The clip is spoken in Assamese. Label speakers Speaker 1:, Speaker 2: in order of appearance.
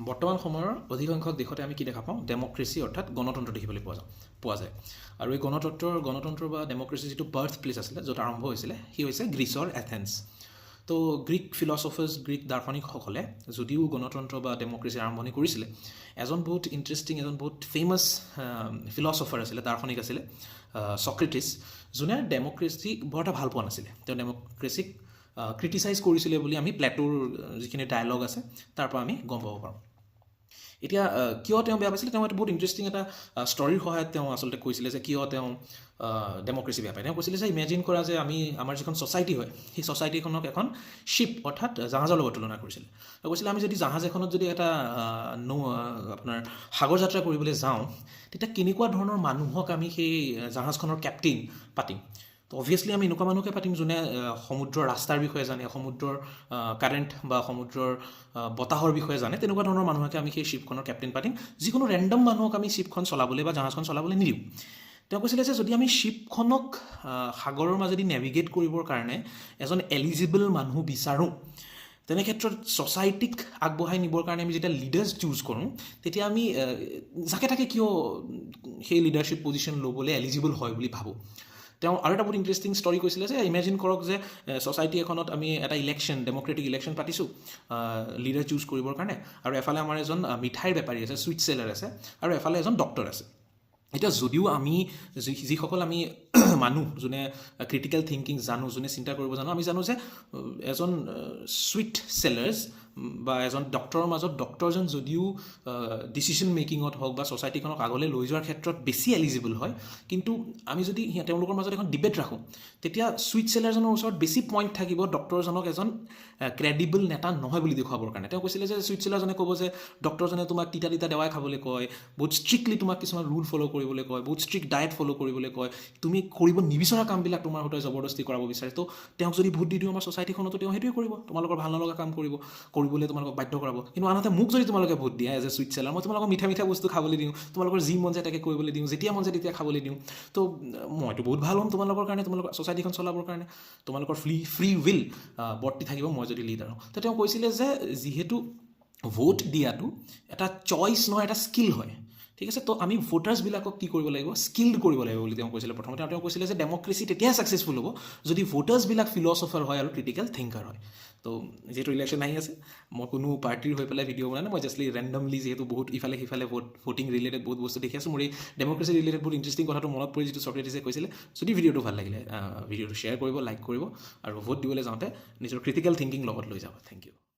Speaker 1: বৰ্তমান সময়ৰ অধিকাংশ দেশতে আমি কি দেখা পাওঁ ডেমক্ৰেচি অৰ্থাৎ গণতন্ত্ৰ দেখিবলৈ পোৱা যায় আৰু এই গণতন্ত্ৰ বা ডেমক্ৰেচি যিটো বাৰ্থ প্লেচ আছিলে য'ত আৰম্ভ হৈছিলে সি হৈছে গ্ৰীচৰ এথেন্স তো গ্ৰীক ফিলচফাৰ্ছ গ্ৰীক দাৰ্শনিকসকলে যদিও গণতন্ত্ৰ বা ডেমক্ৰেচি আৰম্ভণি কৰিছিলে এজন বহুত ইণ্টাৰেষ্টিং এজন বহুত ফেমাছ ফিলচফাৰ আছিলে দাৰ্শনিক আছিলে চক্ৰেটিছ যোনে ডেমক্ৰেচিক বৰ এটা ভাল পোৱা নাছিলে তেওঁ ডেমক্ৰেচিক ক্ৰিটিচাইজ কৰিছিলে বুলি আমি প্লেটোৰ যিখিনি ডায়লগ আছে তাৰ পৰা আমি গম পাব পাৰোঁ এতিয়া কিয় তেওঁ বেয়া পাইছিলে তেওঁ এটা বহুত ইণ্টাৰেষ্টিং এটা ষ্টৰীৰ সহায়ত তেওঁ আচলতে কৈছিলে যে কিয় তেওঁ ডেমক্ৰেচি বেয়া পায় তেওঁ কৈছিলে যে ইমেজিন কৰা যে আমাৰ যিখন ছ'চাইটি হয় সেই ছ'চাইটিখনক এখন শ্বিপ অৰ্থাৎ জাহাজৰ লগত তুলনা কৰিছিলে তেওঁ কৈছিলে আমি যদি জাহাজ এখনত যদি এটা আপোনাৰ সাগৰ যাত্ৰা কৰিবলৈ যাওঁ তেতিয়া কেনেকুৱা ধৰণৰ মানুহক আমি সেই জাহাজখনৰ কেপ্টেইন পাতিম তো অভিয়াছলি আমি এনেকুৱা মানুহকে পাতিম যোনে সমুদ্ৰৰ ৰাস্তাৰ বিষয়ে জানে সমুদ্ৰৰ কাৰেণ্ট বা সমুদ্ৰৰ বতাহৰ বিষয়ে জানে তেনেকুৱা ধৰণৰ মানুহকে আমি সেই শ্বিপখনৰ কেপ্টেইন পাতিম যিকোনো ৰেণ্ডম মানুহক আমি শ্বিপখন চলাবলৈ বা জাহাজখন চলাবলৈ নিদিওঁ তেওঁ কৈছিলে যে যদি আমি শ্বিপখনক সাগৰৰ মাজেদি নেভিগেট কৰিবৰ কাৰণে এজন এলিজিবল মানুহ বিচাৰোঁ তেনে ক্ষেত্ৰত ছ'চাইটিক আগবঢ়াই নিবৰ কাৰণে আমি যেতিয়া লিডাৰ্ছ চুজ কৰোঁ তেতিয়া আমি যাকে তাকে কিয় সেই লিডাৰশ্বিপ পজিশ্যন ল'বলৈ এলিজিবল হয় বুলি ভাবোঁ তেওঁ আৰু এটা বহুত ইণ্টাৰেষ্টিং ষ্টৰী কৈছিলে যে ইমেজিন কৰক যে ছ'চাইটি এখনত আমি এটা ডেমক্ৰেটিক ইলেকশ্যন পাতিছোঁ লিডাৰ চুজ কৰিবৰ কাৰণে আৰু এফালে আমাৰ এজন মিঠাইৰ বেপাৰী আছে চুইট চেলাৰ আছে আৰু এফালে এজন ডক্টৰ আছে এতিয়া যদিও আমি যিসকল আমি মানুহ যোনে ক্ৰিটিকেল থিংকিং জানো যোনে চিন্তা কৰিব জানো আমি জানো যে এজন চুইট চেলাৰ্ছ বা এজন ডক্টৰৰ মাজত ডক্টৰজন যদিও ডিচিশ্যন মেকিঙত হওক বা ছ'চাইটিখনক আগলৈ লৈ যোৱাৰ ক্ষেত্ৰত বেছি এলিজিবল হয় কিন্তু আমি যদি তেওঁলোকৰ মাজত এখন ডিবেট ৰাখোঁ তেতিয়া চুইট চেলাৰজনৰ ওচৰত বেছি পইণ্ট থাকিব ডক্টৰজনক এজন ক্ৰেডিবল নেতা নহয় বুলি দেখুৱাবৰ কাৰণে তেওঁ কৈছিলে যে চুইট চেলাৰজনে ক'ব যে ডক্টৰজনে তোমাক তিতা দেৱাই খাবলৈ কয় বহুত ষ্ট্ৰিক্টলি তোমাক কিছুমান ৰুল ফ'ল' কৰিবলৈ কয় বহুত ষ্ট্ৰিক্ট ডায়েট ফ'ল' কৰিবলৈ কয় তুমি কৰিব নিবিচৰা কামবিলাক তোমাৰ সৈতে জবৰদস্তি কৰাব বিচাৰে তো তেওঁক যদি ভোট দি দিওঁ আমাৰ ছ'চাইটিখনতো তেওঁ সেইটোৱে কৰিব তোমালোকৰ ভাল নলগা কাম কৰিবলৈ তোমালোকক বাধ্য কৰাব কিন্তু আনহাতে মোক যদি তোমালোকে ভোট দিয়া এজ এ চুইট চেলাৰ মই তোমালোকক মিঠা বস্তু খাবলৈ দিওঁ তোমালোকৰ যি মন যায় তাকে কৰিবলৈ দিওঁ যেতিয়া মন যায় তেতিয়া খাবলৈ দিওঁ তো মইতো বহুত ভাল হ'ম তোমালোকৰ কাৰণে তোমালোকৰ ছ'চাইটিখন চলাবৰ কাৰণে তোমালোকৰ ফ্ৰী উইল বৰ্তি থাকিব মই যদি লিডাৰ হওঁ তো তেওঁ কৈছিলে যে যিহেতু ভোট দিয়াটো এটা চইচ নহয় এটা স্কিল হয় ঠিক আছে তো আমি ভোটাৰ্ছবিলাকক কি কৰিব লাগিব স্কিল্ড কৰিব লাগিব বুলি তেওঁ কৈছিলে প্ৰথমতে তেওঁ কৈছিলে যে ডেমক্ৰেচি তেতিয়াই ছাকচেছফুল হ'ব যদি ভোটাৰ্ছবিলাক ফিলচফাৰ হয় আৰু ক্ৰিটিকেল থিংকাৰ হয় তো যিহেতু ইলেকশ্যন আহি আছে মই কোনো পাৰ্টিৰ হৈ পেলাই ভিডিঅ' বনাই নাই মই জাষ্টলি ৰেণ্ডমলি যিহেতু বহুত ইফালে সিফালে ভোটিং ৰিলেটেড বহুত বস্তু দেখি আছোঁ মোৰ এই ডেমক্ৰেচি ৰিলেটেড বহুত ইণ্টাৰেষ্টিং কথাটো মনত পৰি যিটো চক্ৰেটিছে কৈছিলে যদি ভিডিঅ'টো ভাল লাগিলে ভিডিঅ'টো শ্বেয়াৰ কৰিব লাইক কৰিব আৰু ভোট দিবলৈ যাওঁতে নিজৰ ক্ৰিটিকেল থিংকিং লগত লৈ যাব থেংক ইউ